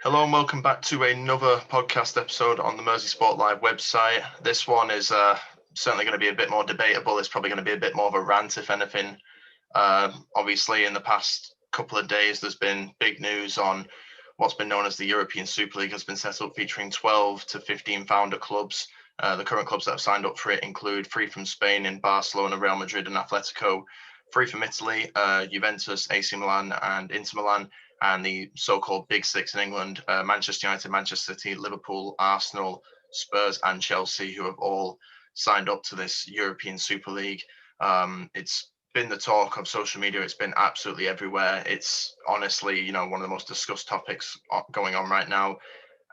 Hello and welcome back to another podcast episode on the MerseySportLive website. This one is certainly going to be a bit more debatable. It's probably going to be a bit more of a rant, if anything. Obviously, in the past couple of days, there's been big news on what's been known as the European Super League has been set up, featuring 12 to 15 founder clubs. The current clubs that have signed up for it include 3 from Spain in Barcelona, Real Madrid and Atletico, 3 from Italy, Juventus, AC Milan and Inter Milan, and the so-called Big Six in England, Manchester United, Manchester City, Liverpool, Arsenal, Spurs and Chelsea, who have all signed up to this European Super League. It's been the talk of social media. It's been absolutely everywhere. It's honestly, one of the most discussed topics going on right now.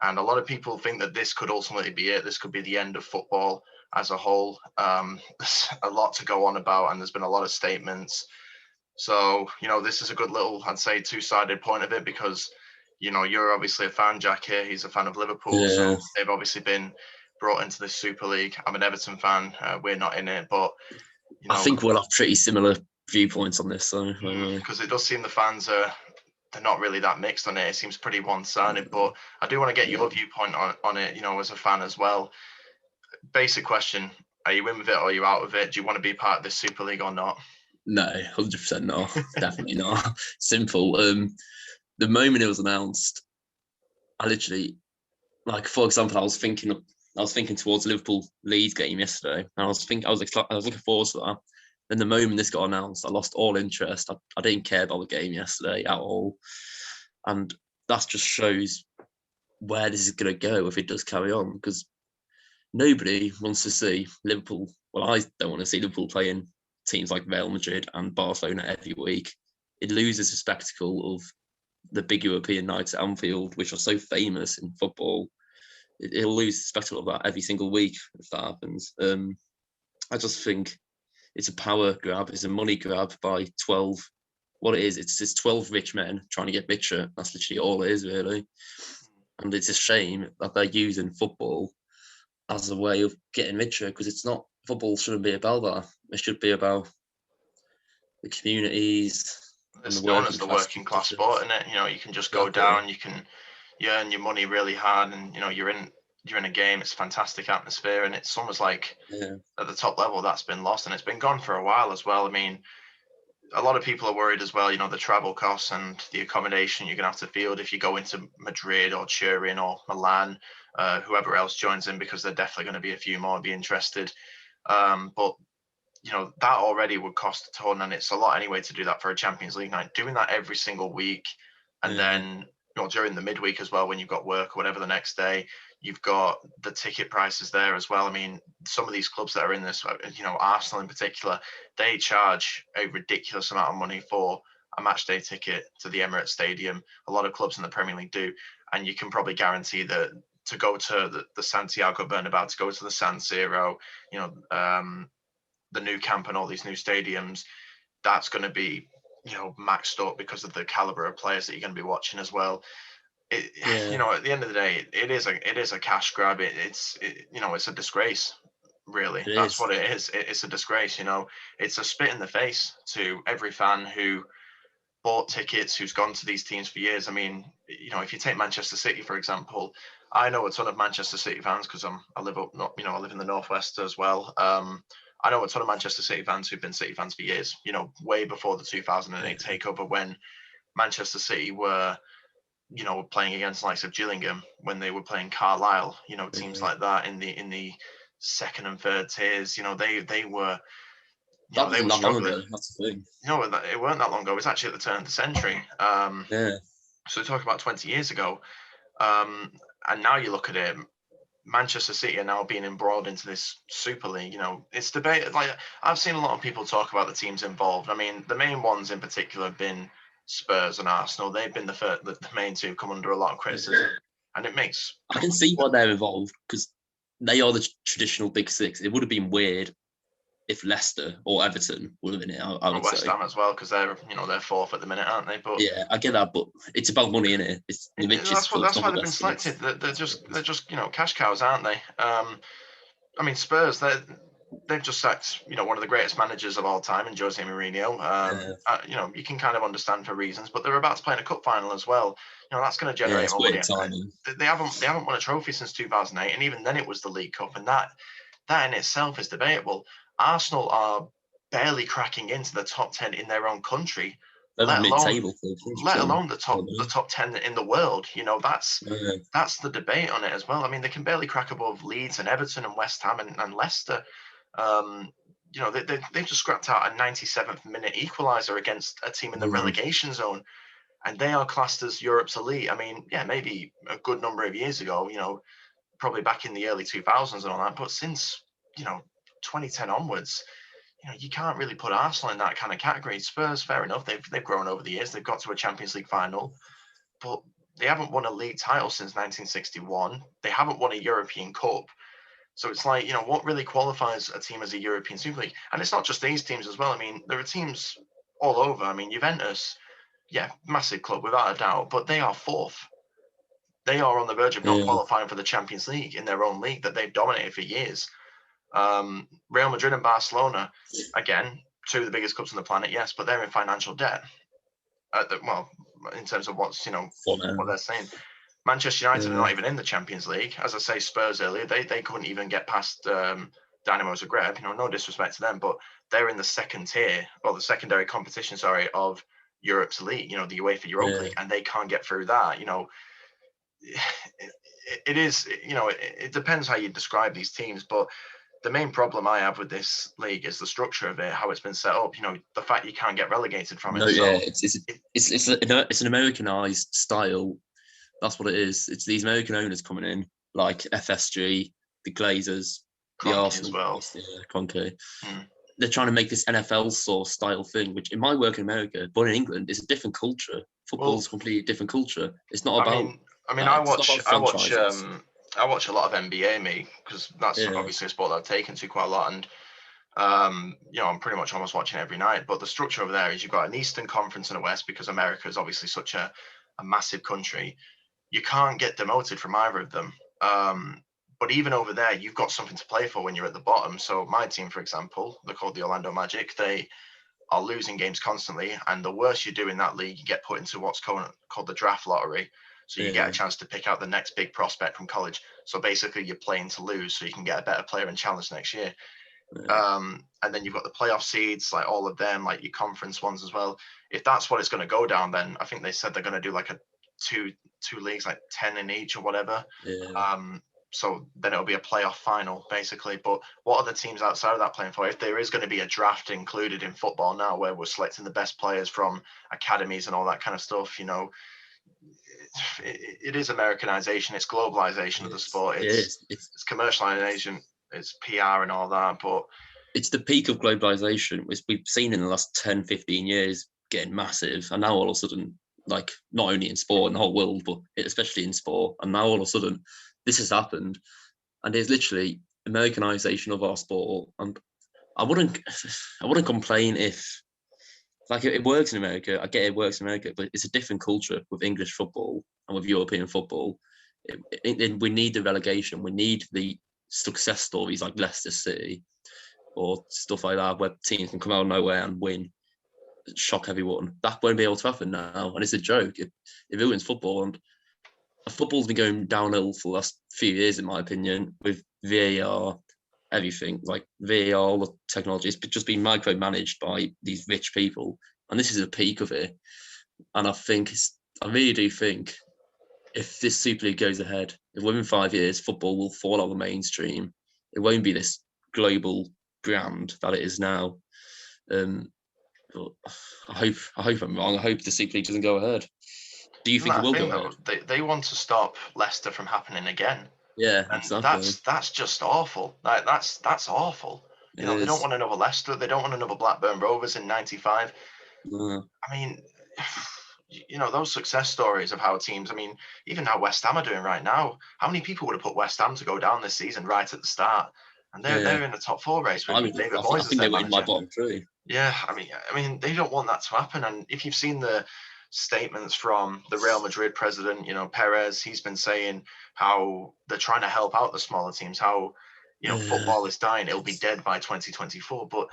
And a lot of people think that this could ultimately be it. This could be the end of football as a whole. There's a lot to go on about, and there's been a lot of statements. So, this is a good little, I'd say, two-sided point of it because, you're obviously a fan, Jack here. He's a fan of Liverpool. Yeah. So they've obviously been brought into this Super League. I'm an Everton fan. We're not in it, but, I think we'll have pretty similar viewpoints on this. Because it does seem the fans they're not really that mixed on it. It seems pretty one-sided, but I do want to get your viewpoint on it, as a fan as well. Basic question, are you in with it or are you out of it? Do you want to be part of this Super League or not? No, 100% no, definitely not. Simple. The moment it was announced, I literally, for example, I was thinking towards Liverpool Leeds game yesterday, and I was looking forward to that. Then the moment this got announced, I lost all interest. I didn't care about the game yesterday at all, and that just shows where this is going to go if it does carry on. Because nobody wants to see Liverpool. Well, I don't want to see Liverpool playing teams like Real Madrid and Barcelona every week. It loses the spectacle of the big European nights at Anfield, which are so famous in football. It'll lose the spectacle of that every single week if that happens. I just think it's a power grab, it's a money grab by 12. What it is, it's just 12 rich men trying to get richer. That's literally all it is, really. And it's a shame that they're using football as a way of getting richer, because it's not. Football shouldn't be about that. It should be about the communities. It's known as the working class sport, isn't it? You can just go down, you earn your money really hard, and you're in a game. It's a fantastic atmosphere, and it's almost like at the top level that's been lost, and it's been gone for a while as well. I mean, a lot of people are worried as well, the travel costs and the accommodation you're going to have to field if you go into Madrid or Turin or Milan, whoever else joins in, because there are definitely going to be a few more be interested. But that already would cost a ton, and it's a lot anyway to do that for a Champions League night. Doing that every single week, and then during the midweek as well, when you've got work or whatever the next day, you've got the ticket prices there as well. I mean, some of these clubs that are in this, Arsenal in particular, they charge a ridiculous amount of money for a match day ticket to the Emirates Stadium. A lot of clubs in the Premier League do, and you can probably guarantee that to go to the Santiago Bernabeu, to go to the San Siro, the new camp and all these new stadiums, that's going to be, maxed up because of the caliber of players that you're going to be watching as well. At the end of the day, it is a cash grab. It's a disgrace, really. That's what it is. It's a disgrace. It's a spit in the face to every fan who bought tickets, who's gone to these teams for years. I mean, if you take Manchester City, for example, I know a ton of Manchester City fans because I live in the Northwest as well. I know a ton of Manchester City fans who've been City fans for years, way before the 2008 takeover, when Manchester City were, playing against the likes of Gillingham, when they were playing Carlisle, teams like that in the second and third tiers. They were. That wasn't that long ago. That's the thing. It weren't that long ago. It was actually at the turn of the century. So talk about 20 years ago. And now you look at it, Manchester City are now being embroiled into this Super League. It's debated. I've seen a lot of people talk about the teams involved. I mean, the main ones in particular have been Spurs and Arsenal. They've been the main two come under a lot of criticism, and it makes. I can see why they're involved, because they are the traditional Big Six. It would have been weird if Leicester or Everton would have been it. I would West say. Ham as well, because they're fourth at the minute, aren't they? But yeah, I get that, but it's about money, innit? It's the richest. That's why they've been selected. They're just cash cows, aren't they? I mean, Spurs. they've just sacked, one of the greatest managers of all time in Jose Mourinho. You can kind of understand for reasons, but they're about to play in a cup final as well. That's going to generate it's more money. weird timing. They haven't won a trophy since 2008, and even then it was the League Cup, and that in itself is debatable. Arsenal are barely cracking into the top 10 in their own country, let alone the top 10 in the world. That's the debate on it as well. I mean, they can barely crack above Leeds and Everton and West Ham and Leicester. They've just scrapped out a 97th minute equaliser against a team in the relegation zone, and they are classed as Europe's elite. I mean, yeah, maybe a good number of years ago, probably back in the early 2000s and all that, but since 2010 onwards, you can't really put Arsenal in that kind of category. Spurs, fair enough, they've grown over the years. They've got to a Champions League final, but they haven't won a league title since 1961. They haven't won a European Cup. So it's like, what really qualifies a team as a European Super League? And it's not just these teams as well. I mean, there are teams all over. I mean, Juventus, yeah, massive club without a doubt, but they are fourth. They are on the verge of not qualifying for the Champions League in their own league that they've dominated for years. Real Madrid and Barcelona, again, two of the biggest clubs on the planet, yes, but they're in financial debt. In terms of what they're saying. Manchester United are not even in the Champions League. As I say, Spurs earlier, they couldn't even get past Dynamo Zagreb. No disrespect to them, but they're in the second tier, or the secondary competition, of Europe's elite, the UEFA Europa League, and they can't get through that. It is, it depends how you describe these teams, but the main problem I have with this league is the structure of it, how it's been set up. The fact you can't get relegated from it. It's an Americanized style. That's what it is. It's these American owners coming in, like FSG, the Glazers, the Arsenal as well. Kroenke. They're trying to make this NFL sort of style thing, which it might work in America, but in England, it's a different culture. Football's a completely different culture. It's not about. I watch a lot of NBA, because that's obviously a sport that I've taken to quite a lot, and I'm pretty much almost watching every night. But the structure over there is you've got an Eastern Conference and a West, because America is obviously such a massive country. You can't get demoted from either of them. But even over there, you've got something to play for when you're at the bottom. So my team, for example, they're called the Orlando Magic. They are losing games constantly, and the worse you do in that league, you get put into what's called the draft lottery. So you get a chance to pick out the next big prospect from college. So basically, you're playing to lose, so you can get a better player and challenge next year. And then you've got the playoff seeds, like all of them, like your conference ones as well. If that's what it's going to go down, then I think they said they're going to do like a two leagues, like 10 in each or whatever. So then it'll be a playoff final, basically. But what are the teams outside of that playing for? If there is going to be a draft included in football now, where we're selecting the best players from academies and all that kind of stuff, it is Americanization, it's globalization of the sport, it's commercialization, it's PR and all that, but it's the peak of globalization, which we've seen in the last 10, 15 years getting massive, and now all of a sudden, like, not only in sport in the whole world, but especially in sport, and now all of a sudden this has happened, and there's literally Americanization of our sport. And I wouldn't complain if, like, it works in America. I get it works in America, but it's a different culture with English football and with European football. We need the relegation. We need the success stories like Leicester City or stuff like that, where teams can come out of nowhere and win, shock everyone. That won't be able to happen now, and it's a joke. It ruins football, and football's been going downhill for the last few years, in my opinion, with VAR. Everything like VAR, all the technology, it's just been micromanaged by these rich people, and this is a peak of it. And I really do think if this Super League goes ahead, if within 5 years football will fall out of the mainstream, it won't be this global brand that it is now. But I hope I'm wrong. I hope the Super League doesn't go ahead. Do you think it will go ahead? They want to stop Leicester from happening again. Yeah, and exactly. That's just awful. Like that's awful. They don't want another Leicester. They don't want another Blackburn Rovers in '95. I mean, those success stories of how teams. I mean, even how West Ham are doing right now. How many people would have put West Ham to go down this season right at the start? And they're in the top 4 race with David Moyes. I think they were in my bottom 3. Yeah, I mean, they don't want that to happen. And if you've seen the statements from the Real Madrid president, Perez, he's been saying how they're trying to help out the smaller teams, how football is dying, it'll be dead by 2024. But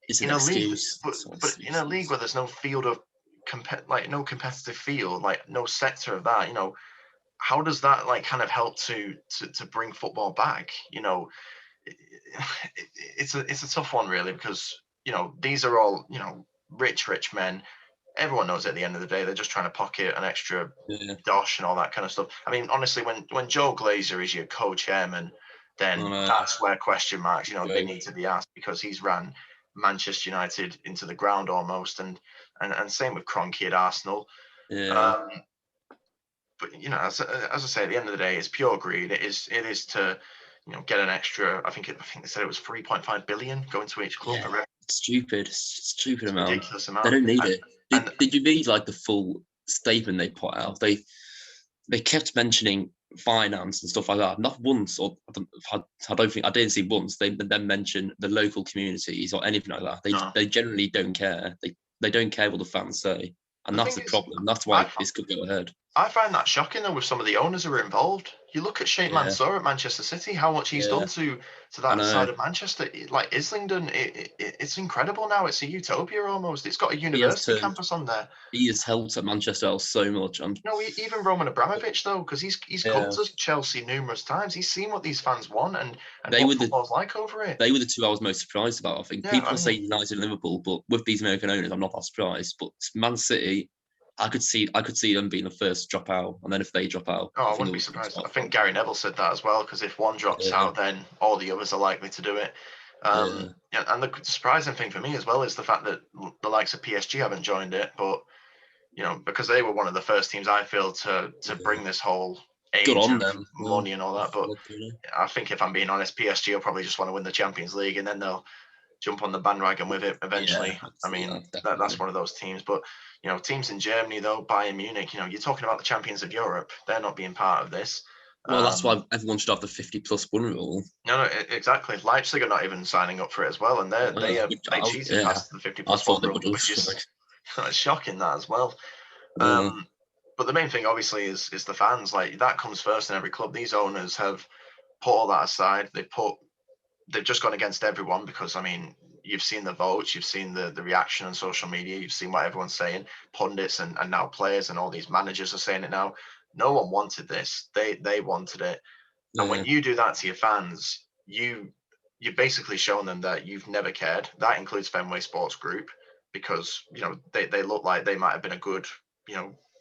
it's in an a league, excuse. but in a league where there's no field of no competitive field, like no sector of that, how does that like kind of help to bring football back? It's a tough one really, because these are all rich men. Everyone knows at the end of the day they're just trying to pocket an extra dosh and all that kind of stuff. I mean, honestly, when Joe Glazer is your co-chairman, then that's where question marks they need to be asked, because he's ran Manchester United into the ground almost, and same with Kroenke at Arsenal. But as I say, at the end of the day, it's pure greed. It is to get an extra. I think they said it was 3.5 billion going to each club. Yeah, it's stupid amount. Ridiculous amount. They don't need it. Did you read like the full statement they put out? They kept mentioning finance and stuff like that. Not once, or I didn't see once. They then mention the local communities or anything like that. They generally don't care. They don't care what the fans say, and that's the problem. That's why this could go ahead. I find that shocking though, with some of the owners who are involved. You look at Sheikh Mansour at Manchester City, how much he's done to that side of Manchester. Like Islington, it's incredible now. It's a utopia almost. It's got a university campus on there. He has helped at Manchester out so much. Even Roman Abramovich though, because he's come to Chelsea numerous times. He's seen what these fans want and what football's like over here. They were the two I was most surprised about. I think people say United and Liverpool, but with these American owners, I'm not that surprised. But Man City, I could see them being the first drop out, and then if they drop out, I wouldn't be surprised. I think Gary Neville said that as well, because if one drops out, then all the others are likely to do it. And the surprising thing for me as well is the fact that the likes of PSG haven't joined it, but because they were one of the first teams, I feel, to bring this whole age of money and all that. But I think, if I'm being honest, PSG will probably just want to win the Champions League, and then they'll jump on the bandwagon with it eventually. That's one of those teams. But teams in Germany though, Bayern Munich, you're talking about the champions of Europe. They're not being part of this. Well, that's why everyone should have the 50+ win rule. No, exactly. Leipzig are not even signing up for it as well, and they are cheating past the 50+ win rule, which is shocking, that as well. But the main thing obviously is the fans. Like, that comes first in every club. These owners have put all that aside. They've just gone against everyone, because you've seen the votes, you've seen the reaction on social media, you've seen what everyone's saying, pundits and now players and all these managers are saying it now. No one wanted this. They wanted it. And when you do that to your fans, you've basically shown them that you've never cared. That includes Fenway Sports Group, because they look like they might have been a good,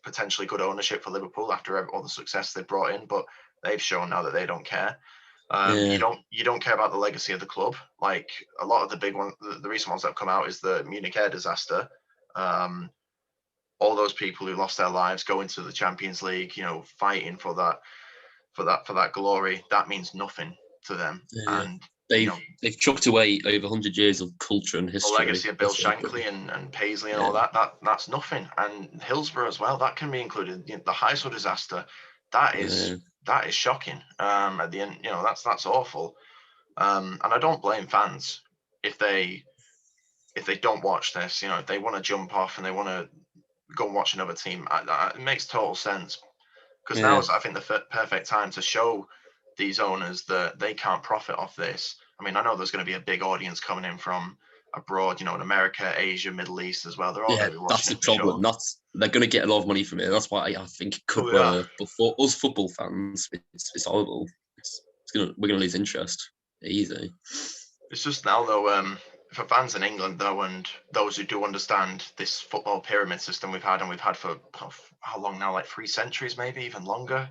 potentially good ownership for Liverpool after all the success they brought in, but they've shown now that they don't care. You don't care about the legacy of the club. Like, a lot of the big ones, the recent ones that have come out is the Munich air disaster. All those people who lost their lives going to the Champions League, fighting for that glory, that means nothing to them. And they've chucked away over 100 years of culture and history. The legacy of Bill Shankly and Paisley and all that's nothing. And Hillsborough as well, that can be included. The Heysel disaster, that is shocking. At the end, that's awful. And I don't blame fans if they don't watch this. If they want to jump off and they want to go and watch another team, it makes total sense. Because now is, I think, the perfect time to show these owners that they can't profit off this. I know there's going to be a big audience coming in from abroad, in America, Asia, Middle East as well. They're all going to be watching. That's the problem. Sure. They're going to get a lot of money from it. That's why I think it could work. But for us football fans, it's horrible. We're going to lose interest. Easy. It's just now though, for fans in England though, and those who do understand this football pyramid system we've had for how long now, like 3 centuries, maybe even longer.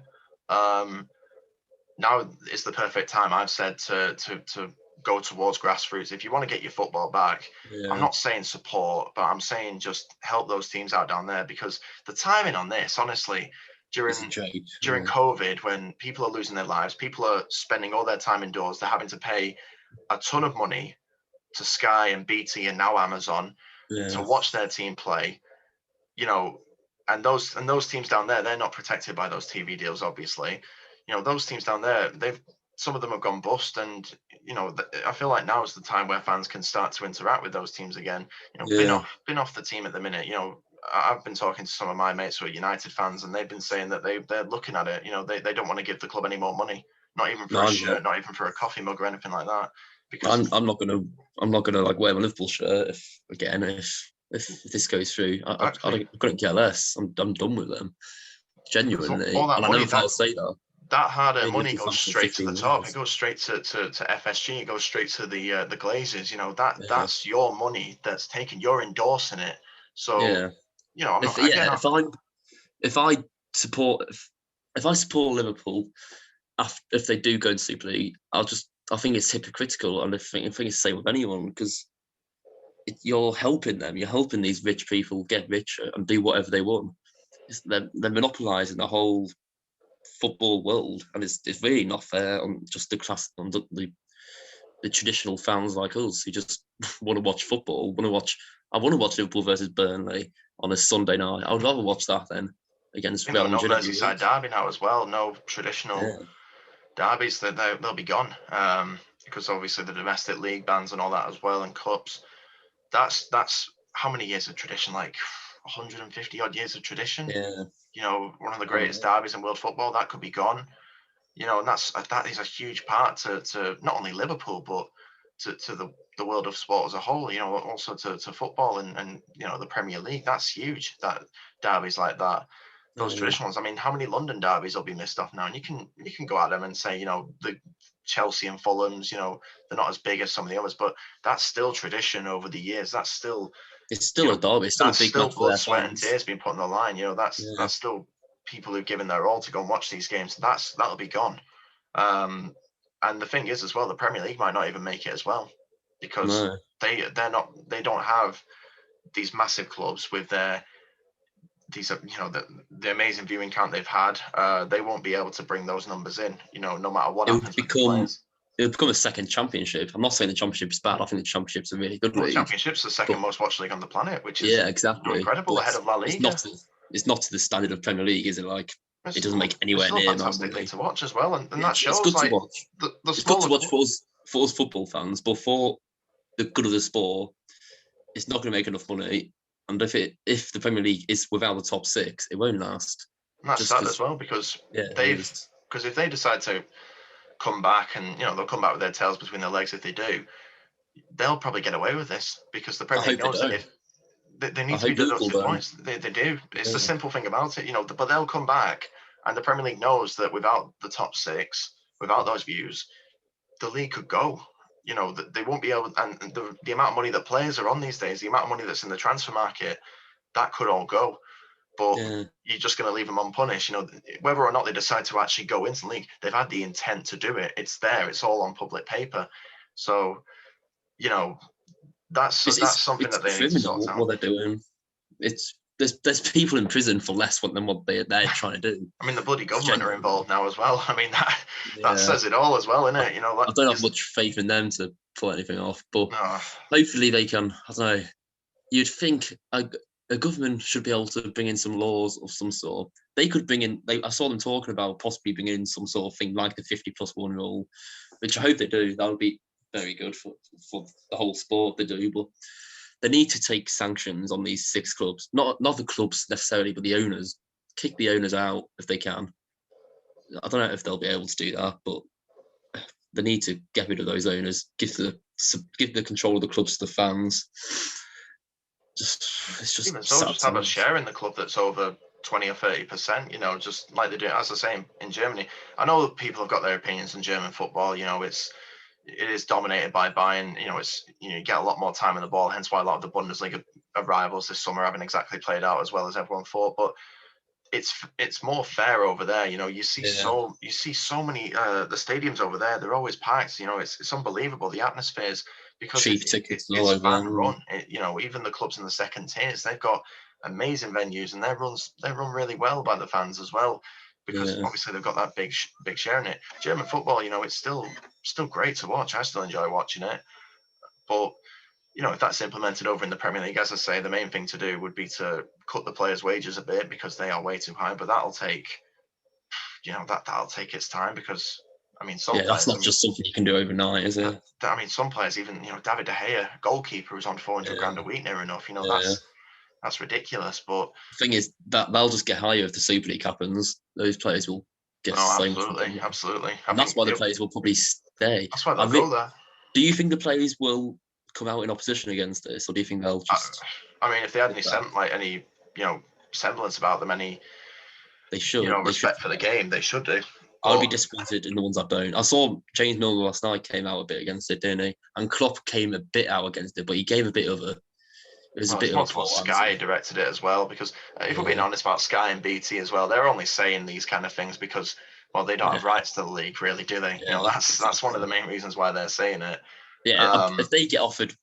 Now is the perfect time, I've said, to go towards grassroots. If you want to get your football back, I'm not saying support, but I'm saying just help those teams out down there, because the timing on this, honestly, during COVID, when people are losing their lives, people are spending all their time indoors, they're having to pay a ton of money to Sky and BT and now Amazon to watch their team play, and those teams down there, they're not protected by those TV deals, obviously. Those teams down there, some of them have gone bust, and I feel like now is the time where fans can start to interact with those teams again. Been off the team at the minute. I've been talking to some of my mates who are United fans, and they've been saying that they're looking at it. They don't want to give the club any more money. not even for a shirt, not even for a coffee mug or anything like that. Because I'm not gonna like wear my Liverpool shirt if this goes through. I couldn't care less. I'm done with them. Genuinely, all that and money, I never thought I'd say that. That hard-earned money goes straight to the top. It goes straight to FSG. It goes straight to the Glazers. You know, that's your money that's taken. You're endorsing it. So you know, if I support Liverpool, if they do go to Super League, I think it's hypocritical, and I think it's the same with anyone, because you're helping them. You're helping these rich people get richer and do whatever they want. They're monopolising the whole football world, and it's really not fair on just the class, on the traditional fans like us who just want to watch football. I want to watch Liverpool versus Burnley on a Sunday night. I would rather watch that than against Real Madrid. No Merseyside derby now as well. No traditional derbies. They'll be gone because obviously the domestic league bans and all that as well, and cups. That's how many years of tradition? Like 150 odd years of tradition. Yeah. You know, one of the greatest derbies in world football, that could be gone. You know, and that is a huge part to not only Liverpool, but to the world of sport as a whole. You know, also to football and you know, the Premier League. That's huge. That derbies like that, those traditional ones. I mean, how many London derbies will be missed off now? And you can go at them and say, you know, the Chelsea and Fulhams, you know, they're not as big as some of the others, but that's still tradition over the years. It's still a derby. It's still a big match for blood, sweat, and tears being put on the line. You know, that's still people who've given their all to go and watch these games. That'll be gone. And the thing is as well, the Premier League might not even make it as well, because they don't have these massive clubs with these you know, the amazing viewing count they've had. They won't be able to bring those numbers in, you know, no matter what happens with the players. It'll become a second championship. I'm not saying the championship is bad. I think the championship's a really good league. The championship's the second most watched league on the planet, which is incredible, ahead of La Liga. It's not to the standard of Premier League, is it? Like, it doesn't make anywhere near. It's a fantastic league to watch as well, and that shows. It's good to watch. It's good to watch for us football fans, but for the good of the sport, it's not going to make enough money. And if the Premier League is without the top six, it won't last. And that's sad as well, because if they decide to come back, and you know, they'll come back with their tails between their legs. If they do, they'll probably get away with this, because the Premier League knows that if they need to be deducted points, they do. It's the simple thing about it, you know. But they'll come back, and the Premier League knows that without the top six, without those views, the league could go. You know, they won't be able, and the amount of money that players are on these days, the amount of money that's in the transfer market, that could all go. But you're just going to leave them unpunished. You know, whether or not they decide to actually go into the league, they've had the intent to do it. It's there. It's all on public paper. So, you know, that's something that they need to sort out. What they're doing. There's people in prison for less than what they're trying to do. I mean, the bloody government are involved now as well. I mean, that says it all as well, innit? You know, I don't have much faith in them to pull anything off, but hopefully they can. I don't know. You'd think a government should be able to bring in some laws of some sort. They could bring in. I saw them talking about possibly bringing in some sort of thing like the 50+1 rule, which I hope they do. That would be very good for the whole sport. They do, but they need to take sanctions on these 6 clubs. Not the clubs necessarily, but the owners. Kick the owners out if they can. I don't know if they'll be able to do that, but they need to get rid of those owners. Give the control of the clubs to the fans. Just have a share in the club that's over 20 or 30%, you know, just like they do, as I say, in Germany. I know that people have got their opinions on German football. You know, it is dominated by Bayern. You know, you get a lot more time on the ball, hence why a lot of the Bundesliga rivals this summer haven't exactly played out as well as everyone thought. But it's more fair over there. You know, you see so many the stadiums over there, they're always packed. You know, it's unbelievable, the atmospheres, because cheap tickets it's fan run. You know, even the clubs in the second tiers, they've got amazing venues, and they run really well by the fans as well, because obviously they've got that big share in it. German football, you know, it's still great to watch. I still enjoy watching it, but you know, if that's implemented over in the Premier League, as I say, the main thing to do would be to cut the players' wages a bit, because they are way too high. But that'll take its time, because I mean, that's not just something you can do overnight, is it? I mean, some players, even, you know, David De Gea, goalkeeper, who's on 400 grand a week near enough. You know, that's ridiculous. But the thing is that they'll just get higher if the Super League happens. Those players will gets No, so absolutely, much. absolutely. And that's why the players will probably stay. That's why they'll go there. Do you think the players will come out in opposition against this, or do you think they'll just? I mean, if they had any semblance about them, they should. Respect for the game, they should do. I would be disappointed in the ones that don't. I saw James Milner last night came out a bit against it, didn't he? And Klopp came a bit out against it, but he gave a bit of a. It was a bit of what Sky directed it as well, because if we're being honest about Sky and BT as well, they're only saying these kind of things because, well, they don't have rights to the league, really, do they? Yeah, that's one of the main reasons why they're saying it. Yeah, if they get offered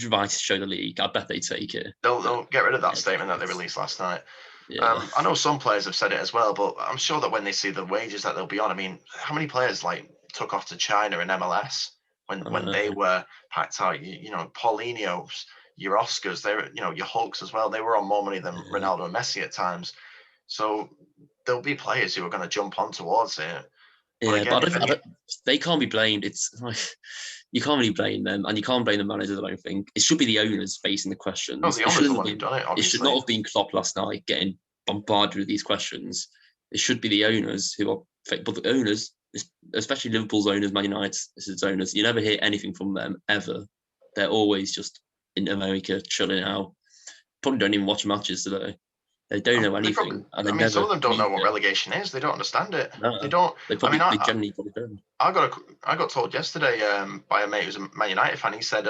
rights to show the league, I bet they take it. They'll get rid of that statement that they released last night. Yeah. I know some players have said it as well, but I'm sure that when they see the wages that they'll be on, I mean, how many players took off to China in MLS when they were packed out? Paulinho's, your Oscars, they were, your Hulks as well. They were on more money than Ronaldo and Messi at times. So there'll be players who are going to jump on towards it. Yeah, but they can't be blamed. It's like you can't really blame them, and you can't blame the managers. I don't think it should be the owners facing the questions. No, the owners are the one who've done it. Obviously, it should not have been Klopp last night getting bombarded with these questions. It should be the owners who are. But the owners, especially Liverpool's owners, Man United's owners, you never hear anything from them ever. They're always just in America chilling out. Probably don't even watch matches today. They don't know anything. Some of them don't know what relegation is. They don't understand it. No, they don't. They generally probably don't. I got told yesterday by a mate who's a Man United fan. He said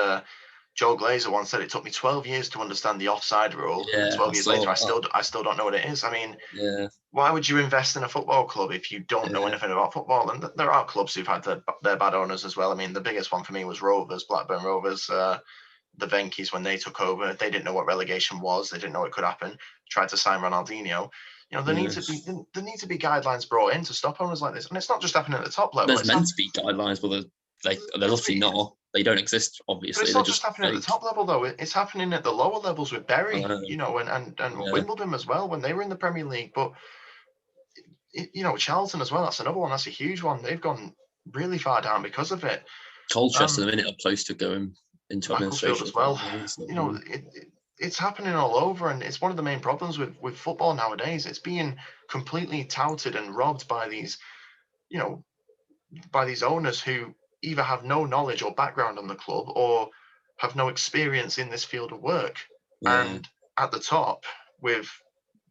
Joe Glazer once said it took me 12 years to understand the offside rule. Yeah, 12 years later, I still don't know what it is. I mean, why would you invest in a football club if you don't know anything about football? And there are clubs who've had their bad owners as well. I mean, the biggest one for me was Blackburn Rovers. The Venkies, when they took over, they didn't know what relegation was. They didn't know it could happen. Tried to sign Ronaldinho. There need to be guidelines brought in to stop owners like this, and it's not just happening at the top level. There's meant to be guidelines, but there's obviously not. They don't exist, obviously. But it's not just happening at the top level, though. It's happening at the lower levels with Bury, and Wimbledon as well when they were in the Premier League. But Charlton as well. That's another one. That's a huge one. They've gone really far down because of it. Colchester, the minute are close to going into administration as well. It's happening all over, and it's one of the main problems with football nowadays. It's being completely touted and robbed by these owners who either have no knowledge or background on the club or have no experience in this field of work. And at the top, with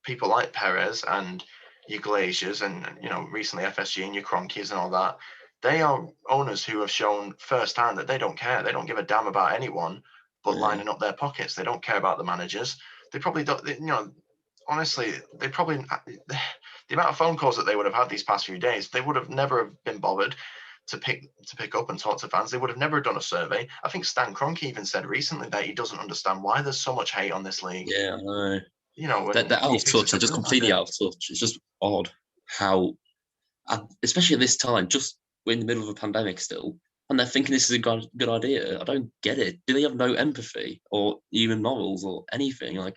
people like Perez and your Glaziers and recently FSG and your Cronkies and all that, they are owners who have shown firsthand that they don't care. They don't give a damn about anyone but lining up their pockets. They don't care about the managers. They probably don't. Honestly, the amount of phone calls that they would have had these past few days, they would have never been bothered to pick up and talk to fans. They would have never done a survey. I think Stan Kroenke even said recently that he doesn't understand why there's so much hate on this league. Yeah, I know. They're out of touch. They're just completely out of touch. It's just odd how, especially at this time, we're in the middle of a pandemic still, and they're thinking this is a good idea. I don't get it. Do they have no empathy or even morals or anything? Like,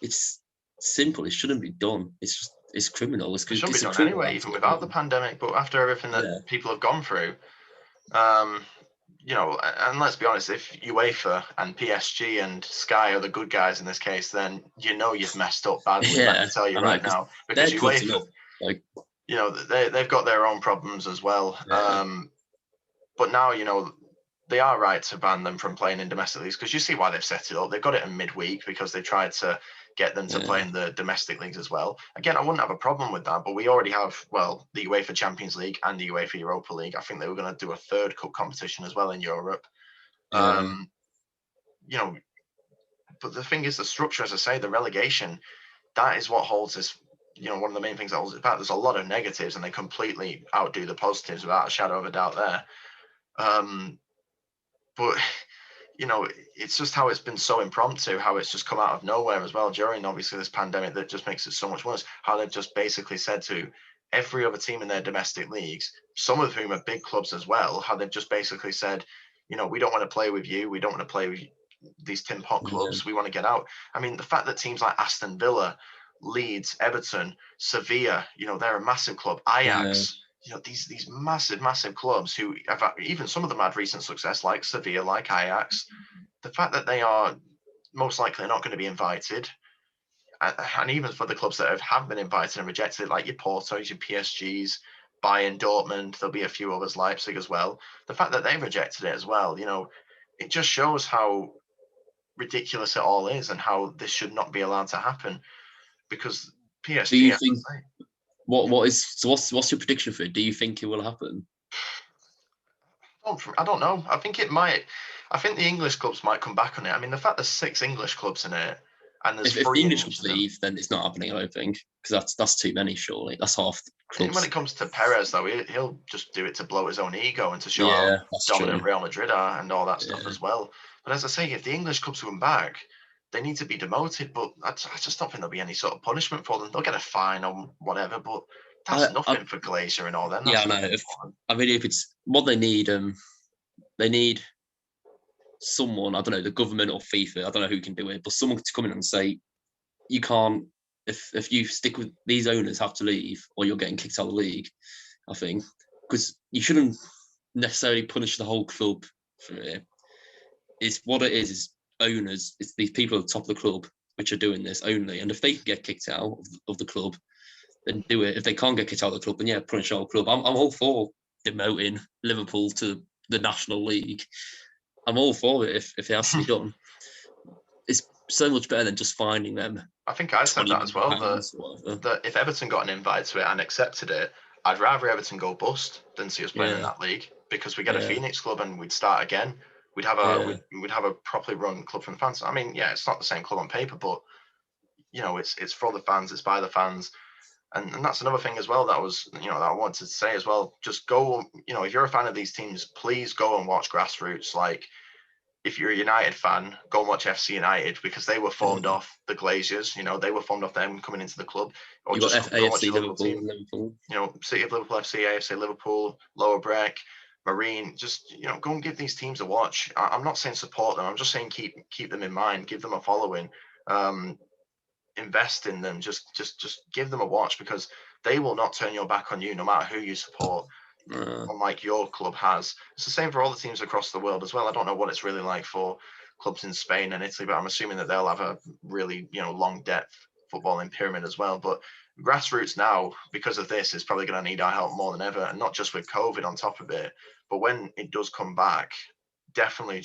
it's simple. It shouldn't be done. It's criminal. It shouldn't be done anyway, even without the pandemic. But after everything that people have gone through, and let's be honest, if UEFA and PSG and Sky are the good guys in this case, then you've messed up badly. I can tell you right now, because UEFA, they've got their own problems as well. But now they are right to ban them from playing in domestic leagues, because you see why they've set it up. They've got it in midweek because they tried to get them to play in the domestic leagues as well. Again, I wouldn't have a problem with that, but we already have, the UEFA Champions League and the UEFA Europa League. I think they were going to do a third cup competition as well in Europe. But the thing is, the structure, as I say, the relegation, that is what holds this, one of the main things that holds it back. There's a lot of negatives, and they completely outdo the positives without a shadow of a doubt there. But it's just how it's been so impromptu, how it's just come out of nowhere as well during obviously this pandemic, that just makes it so much worse. How they've just basically said to every other team in their domestic leagues, some of whom are big clubs as well, how they've just basically said, we don't want to play with you. We don't want to play with these tin pot clubs. We want to get out. I mean, the fact that teams like Aston Villa, Leeds, Everton, Sevilla, they're a massive club. Ajax, these massive clubs who have, even some of them had recent success, like Sevilla, like Ajax. The fact that they are most likely not going to be invited, and even for the clubs that have been invited and rejected, like your Portos, your PSGs, Bayern, Dortmund, there'll be a few others, Leipzig as well. The fact that they rejected it as well, it just shows how ridiculous it all is and how this should not be allowed to happen. Because PSG, Do you think what's your prediction for it? Do you think it will happen? I don't know. I think it might. I think the English clubs might come back on it. I mean, the fact there's 6 English clubs in it, and there's if 3 the English clubs leave, then it's not happening. I don't think, because that's too many. Surely that's half the clubs. When it comes to Perez, though, he'll just do it to blow his own ego and to show how dominant Real Madrid are and all that stuff as well. But as I say, if the English clubs come back, they need to be demoted. But I just don't think there'll be any sort of punishment for them. They'll get a fine or whatever, but that's nothing for Glazer and all that. Yeah, I know. I mean, if it's what they need, they need someone, I don't know, the government or FIFA, I don't know who can do it, but someone to come in and say, you can't, if you stick with these owners have to leave or you're getting kicked out of the league, I think, because you shouldn't necessarily punish the whole club for it. It's what it is owners, it's these people at the top of the club which are doing this only, and if they can get kicked out of the club, then do it. If they can't get kicked out of the club, then yeah, punish the whole club. I'm all for demoting Liverpool to the National League. I'm all for it if it has to be done. It's so much better than just finding them. I think I said that as well, that if Everton got an invite to it and accepted it, I'd rather Everton go bust than see us playing in that league, because we get a Phoenix club and we'd start again. We'd have a properly run club from the fans. I mean, yeah, it's not the same club on paper, but it's for the fans, it's by the fans. And that's another thing as well that I wanted to say as well. Just go, if you're a fan of these teams, please go and watch grassroots. Like, if you're a United fan, go and watch FC United, because they were formed off the Glazers. They were formed off them coming into the club. Or you just got AFC Liverpool. City of Liverpool FC, AFC Liverpool, Lower Breck, Marine. Just go and give these teams a watch. I'm not saying support them. I'm just saying keep them in mind, give them a following. Invest in them, just give them a watch, because they will not turn your back on you no matter who you support, unlike your club has. It's the same for all the teams across the world as well. I don't know what it's really like for clubs in Spain and Italy, but I'm assuming that they'll have a really long depth footballing pyramid as well. But grassroots now, because of this, is probably going to need our help more than ever, and not just with COVID on top of it, but when it does come back, definitely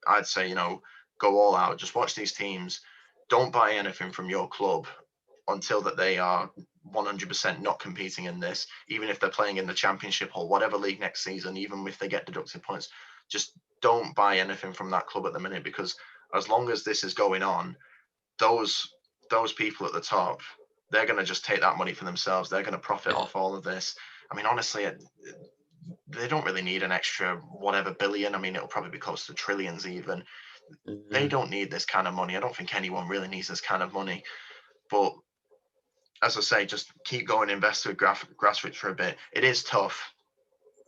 I'd say go all out, just watch these teams. Don't buy anything from your club until that they are 100% not competing in this, even if they're playing in the Championship or whatever league next season, even if they get deducted points. Just don't buy anything from that club at the minute, because as long as this is going on, those people at the top, they're going to just take that money for themselves. They're going to profit off all of this. I mean, honestly, they don't really need an extra whatever billion. I mean, it'll probably be close to trillions even. They don't need this kind of money. I don't think anyone really needs this kind of money. But as I say, just keep going, invest with grassroots for a bit. It is tough,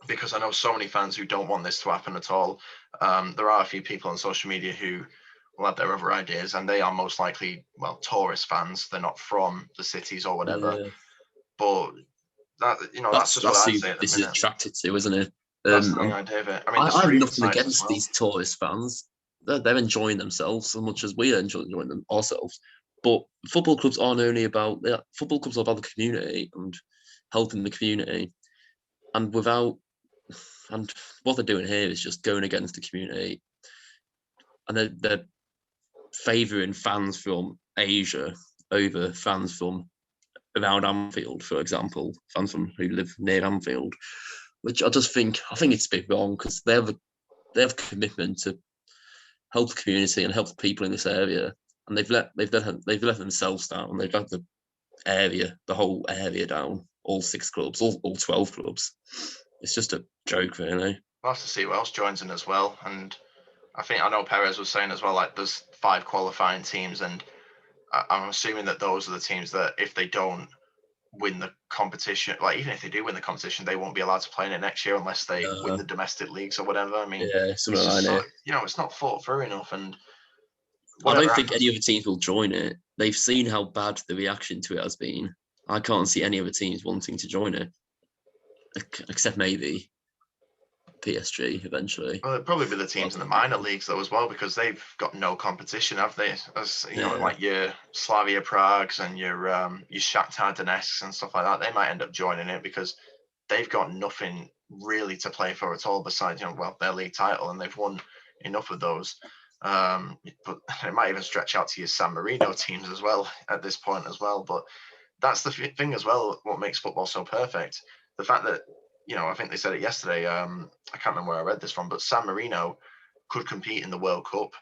because I know so many fans who don't want this to happen at all. There are a few people on social media who will have their other ideas, and they are most likely, tourist fans. They're not from the cities or whatever. Yeah. But that's just what I'd say at the this minute. Is attracted to, isn't it? That's the idea of it. I mean, I have nothing against these tourist fans. They're enjoying themselves as much as we are enjoying them ourselves. But football clubs aren't only about football clubs are about the community and helping the community. And what they're doing here is just going against the community. And they're favouring fans from Asia over fans from around Anfield, for example, fans who live near Anfield, which I think it's a bit wrong, because they have a commitment to help the community and help the people in this area, and they've let themselves down. They've let the whole area down. All 6 clubs, all 12 clubs. It's just a joke, really. We'll have to see who else joins in as well. And I know Perez was saying as well, like, there's 5 qualifying teams, and I'm assuming that those are the teams that if they don't win the competition, like, even if they do win the competition, they won't be allowed to play in it next year unless they win the domestic leagues or whatever. I mean, it's not thought through enough. And I don't think any other teams will join it. They've seen how bad the reaction to it has been. I can't see any other teams wanting to join it, except maybe PSG eventually. Well, it'd probably be the teams in the minor leagues though as well, because they've got no competition, have they? As like your Slavia Pragues and your Shakhtar Donetsk and stuff like that, they might end up joining it, because they've got nothing really to play for at all besides, their league title, and they've won enough of those. But it might even stretch out to your San Marino teams as well at this point as well. But that's the thing as well, what makes football so perfect. The fact that, I think they said it yesterday, I can't remember where I read this from, but San Marino could compete in the World Cup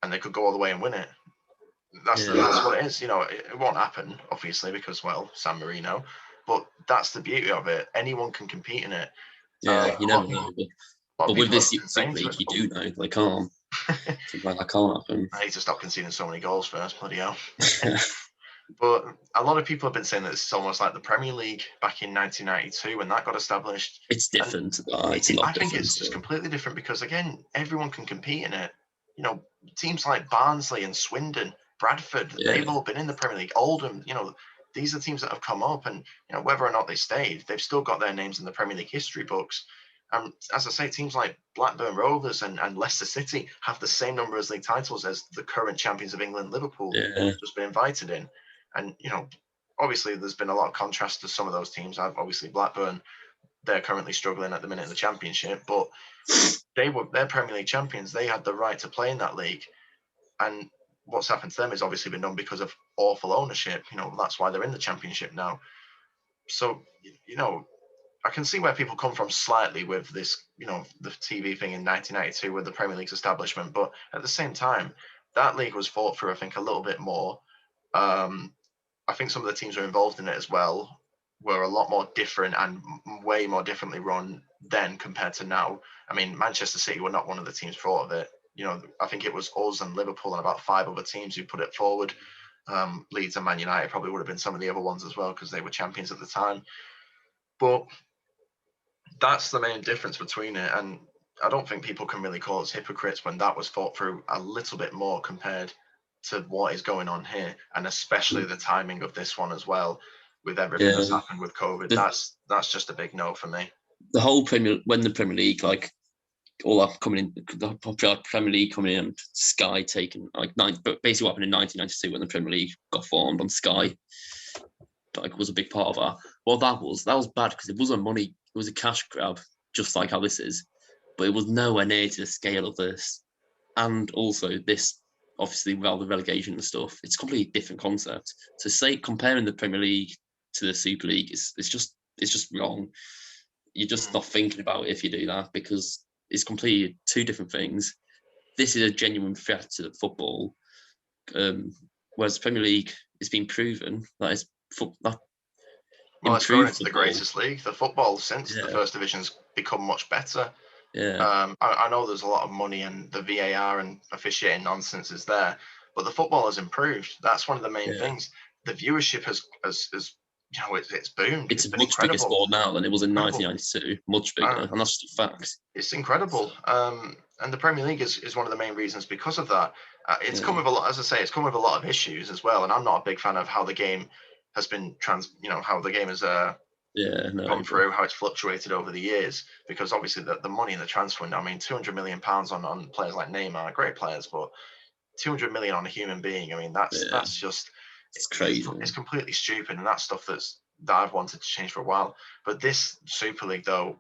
and they could go all the way and win it. That's what it is. It won't happen, obviously, because, San Marino, but that's the beauty of it. Anyone can compete in it. Yeah, you never know. But with this Super League, you do know they can't. Like, that can't happen. I need to stop conceding so many goals first, bloody hell. But a lot of people have been saying that it's almost like the Premier League back in 1992 when that got established. It's different. I think it's just completely different because, again, everyone can compete in it. Teams like Barnsley and Swindon, Bradford, they've all been in the Premier League. Oldham, these are teams that have come up, and whether or not they stayed, they've still got their names in the Premier League history books. And as I say, teams like Blackburn Rovers and Leicester City have the same number of league titles as the current champions of England, Liverpool, who've just been invited in. And, obviously there's been a lot of contrast to some of those teams. Obviously Blackburn, they're currently struggling at the minute in the Championship, but they're Premier League champions. They had the right to play in that league. And what's happened to them has obviously been done because of awful ownership. That's why they're in the Championship now. So, I can see where people come from slightly with this, the TV thing in 1992 with the Premier League's establishment. But at the same time, that league was fought through, I think, a little bit more. I think some of the teams who are involved in it as well were a lot more different and way more differently run then compared to now. I mean, Manchester City were not one of the teams thought of it. I think it was us and Liverpool and about 5 other teams who put it forward. Leeds and Man United probably would have been some of the other ones as well because they were champions at the time. But that's the main difference between it. And I don't think people can really call us hypocrites when that was thought through a little bit more compared to what is going on here, and especially the timing of this one as well, with everything that's happened with COVID. That's just a big no for me. The whole when the Premier League, like all that coming in, the Premier League coming in, and Sky taking basically what happened in 1992 when the Premier League got formed on Sky, was a big part of that. Well, that was bad because it wasn't money; it was a cash grab, just like how this is, but it was nowhere near to the scale of this, and also this. Obviously, without the relegation and stuff, it's a completely different concept. So, say comparing the Premier League to the Super League is just wrong. You're just not thinking about it if you do that because it's completely 2 different things. This is a genuine threat to the football, whereas the Premier League is being proven that it's it's grown into the greatest league. The football since the first division's become much better. Yeah. I know there's a lot of money and the VAR and officiating nonsense is there, but the football has improved. That's one of the main things. The viewership has it's boomed. It's a much bigger sport now than it was in 1992. Much bigger, and that's just a fact. It's incredible. And the Premier League is one of the main reasons because of that. It's come with a lot, as I say, it's come with a lot of issues as well. And I'm not a big fan of how the game has been how the game has gone through, how it's fluctuated over the years, because obviously the money in the transfer window, I mean, £200 million on players like Neymar, great players, but 200 million on a human being, I mean, that's just, it's crazy. It's completely stupid, and that's stuff that I've wanted to change for a while. But this Super League, though,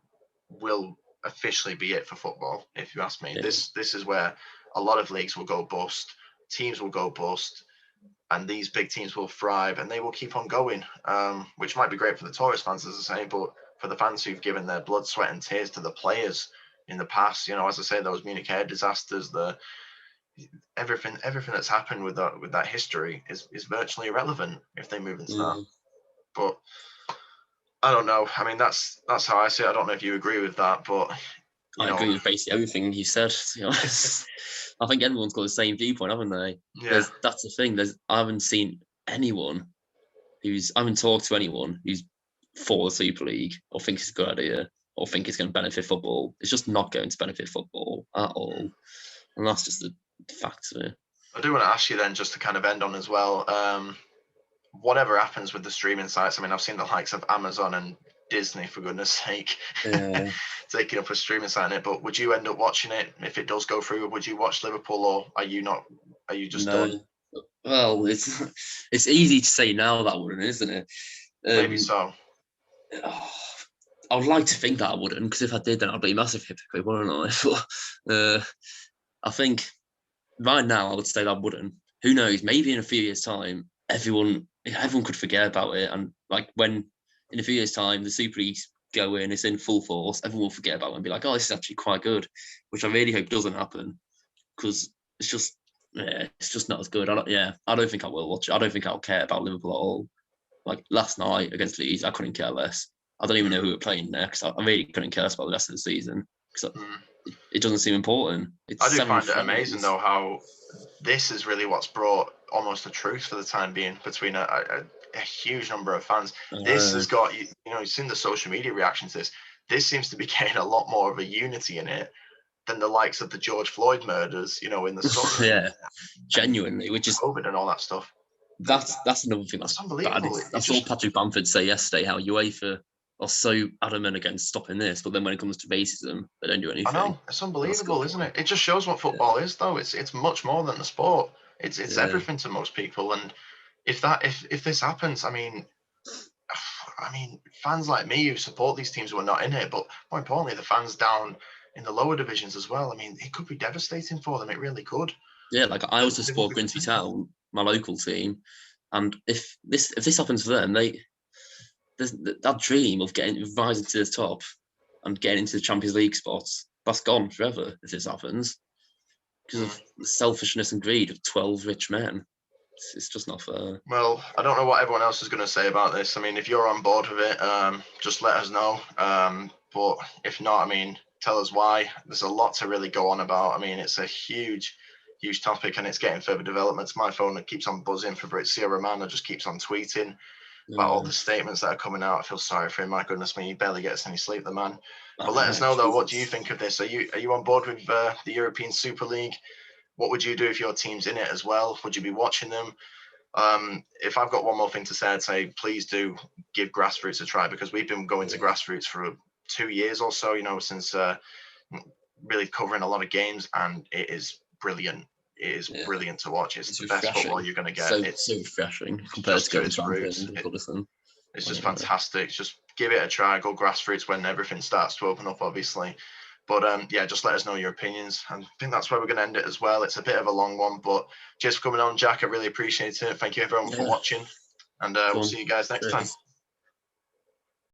will officially be it for football, if you ask me. This is where a lot of leagues will go bust, teams will go bust, and these big teams will thrive, and they will keep on going, which might be great for the tourist fans, as I say, but for the fans who've given their blood, sweat, and tears to the players in the past, as I say, those Munich air disasters, everything that's happened with that history is virtually irrelevant if they move into that. But I don't know. I mean, that's how I see it. I don't know if you agree with that, but I agree with basically everything you said. I think everyone's got the same viewpoint, haven't they? Yeah. That's the thing. I haven't seen anyone I haven't talked to anyone who's for the Super League or thinks it's a good idea or think it's going to benefit football. It's just not going to benefit football at all. And that's just the facts of it. I do want to ask you then, just to kind of end on as well, whatever happens with the streaming sites, I mean, I've seen the likes of Amazon and Disney, for goodness sake, taking up a streaming site on it, but would you end up watching it if it does go through? Would you watch Liverpool, or are you just done? Well, it's easy to say now, that wouldn't, isn't it? Maybe so. I would like to think that I wouldn't, because if I did, then I'd be a massive hypocrite, wouldn't I? But I think right now I would say that I wouldn't. Who knows? Maybe in a few years' time, everyone could forget about it, and like when in a few years' time the Super League's go in, it's in full force, everyone will forget about it and be like, "Oh, this is actually quite good," which I really hope doesn't happen, because it's just not as good. I don't think I will watch it. I don't think I'll care about Liverpool at all. Like last night against Leeds, I couldn't care less. I don't even know who we're playing next. I really couldn't care about the rest of the season because it doesn't seem important. I do find it amazing though how this is really what's brought almost a truce for the time being between a huge number of fans. This has got, you've seen the social media reaction to this. This seems to be getting a lot more of a unity in it than the likes of the George Floyd murders, in the summer. Yeah, genuinely, which is COVID and all that stuff. That's another thing that's unbelievable. I saw Patrick Bamford say yesterday how UEFA are so adamant against stopping this, but then when it comes to racism, they don't do anything. I know, it's unbelievable, isn't it? It just shows what football is, though. It's much more than the sport. It's everything to most people, and if this happens, I mean, fans like me who support these teams who are not in it, but more importantly, the fans down in the lower divisions as well. I mean, it could be devastating for them. It really could. Yeah, like I also support Grimsby Town, my local team, and if this happens for them, that dream of rising to the top and getting into the Champions League spots, that's gone forever if this happens, because of the selfishness and greed of 12 rich men. It's just not fair. Well, I don't know what everyone else is going to say about this. I mean, if you're on board with it, just let us know. But if not, I mean, tell us why. There's a lot to really go on about. I mean, it's a huge topic, and it's getting further developments. My phone keeps on buzzing. Fabrizio Romano just keeps on tweeting about all the statements that are coming out. I feel sorry for him. My goodness me, he barely gets any sleep, the man. But let us know, though, what do you think of this? Are you on board with the European Super League? What would you do if your team's in it as well? Would you be watching them? If I've got one more thing to say, I'd say please do give grassroots a try, because we've been going to grassroots for 2 years or so, since really covering a lot of games, and it is brilliant. It is brilliant to watch. It's the best football you're going to get. It's so refreshing compared to going to roots. It's just fantastic. Just give it a try. Go grassroots when everything starts to open up, obviously. But just let us know your opinions. And I think that's where we're going to end it as well. It's a bit of a long one, but cheers for coming on, Jack. I really appreciate it. Thank you everyone for watching, and we'll see you guys next time.